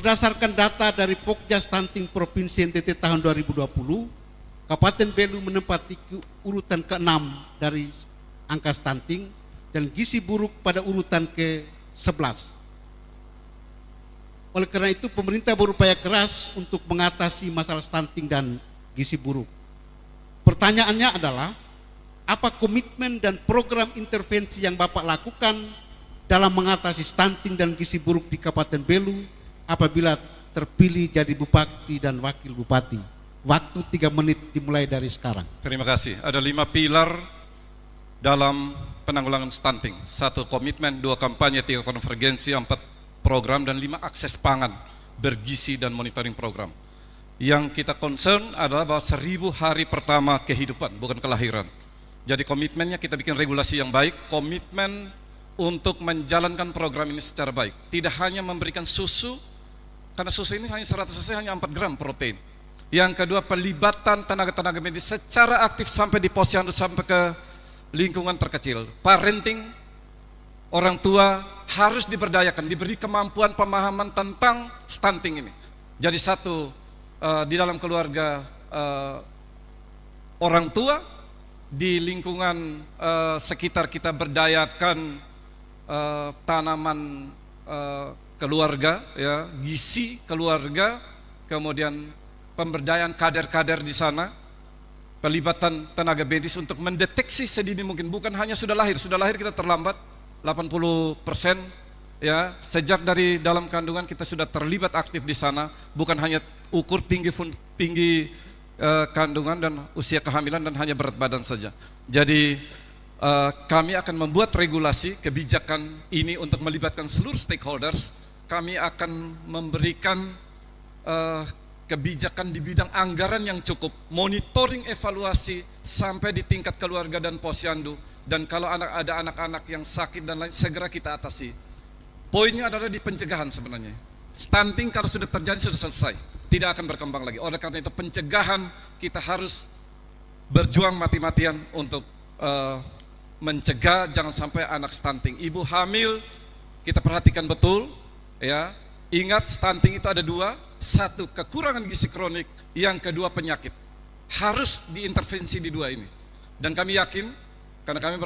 Berdasarkan data dari Pokja Stunting Provinsi NTT tahun 2020, Kabupaten Belu menempati urutan ke-6 dari angka stunting dan gizi buruk pada urutan ke-11. Oleh karena itu, pemerintah berupaya keras untuk mengatasi masalah stunting dan gizi buruk. Pertanyaannya adalah, apa komitmen dan program intervensi yang Bapak lakukan dalam mengatasi stunting dan gizi buruk di Kabupaten Belu apabila terpilih jadi Bupati dan Wakil Bupati? Waktu 3 menit dimulai dari sekarang. Terima kasih. Ada 5 pilar dalam penanggulangan stunting. 1 komitmen, 2 kampanye, 3 konvergensi, 4 program, dan 5 akses pangan, bergizi dan monitoring program. Yang kita concern adalah bahwa 1000 hari pertama kehidupan, bukan kelahiran. Jadi komitmennya kita bikin regulasi yang baik, komitmen untuk menjalankan program ini secara baik. Tidak hanya memberikan susu, karena susu ini hanya 100 cc, hanya 4 gram protein. Yang kedua, pelibatan tenaga-tenaga medis secara aktif sampai di posyandu, sampai ke lingkungan terkecil. Parenting, orang tua harus diberdayakan, diberi kemampuan pemahaman tentang stunting ini. Jadi di dalam keluarga orang tua, di lingkungan sekitar kita berdayakan tanaman keluarga, ya, gizi keluarga, kemudian pemberdayaan kader-kader di sana, pelibatan tenaga medis untuk mendeteksi sedini mungkin, bukan hanya sudah lahir kita terlambat 80%, ya, sejak dari dalam kandungan kita sudah terlibat aktif di sana, bukan hanya ukur tinggi kandungan dan usia kehamilan dan hanya berat badan saja. Jadi kami akan membuat regulasi kebijakan ini untuk melibatkan seluruh stakeholders. Kami akan memberikan kebijakan di bidang anggaran yang cukup, monitoring evaluasi sampai di tingkat keluarga dan posyandu, dan kalau ada anak-anak yang sakit dan lain, segera kita atasi. Poinnya adalah di pencegahan sebenarnya. Stunting kalau sudah terjadi sudah selesai, tidak akan berkembang lagi. Oleh karena itu pencegahan kita harus berjuang mati-matian untuk mencegah jangan sampai anak stunting. Ibu hamil kita perhatikan betul, ya. Ingat, stunting itu ada 2, 1 kekurangan gizi kronik, yang kedua penyakit. Harus diintervensi di 2 ini. Dan kami yakin, karena kami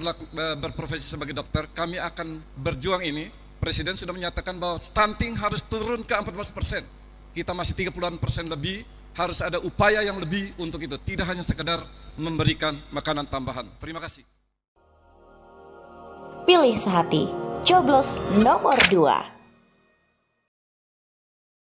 berprofesi sebagai dokter, kami akan berjuang ini. Presiden sudah menyatakan bahwa stunting harus turun ke 14%. Kita masih 30% lebih, harus ada upaya yang lebih untuk itu. Tidak hanya sekedar memberikan makanan tambahan. Terima kasih. Pilih sehati, coblos nomor 2.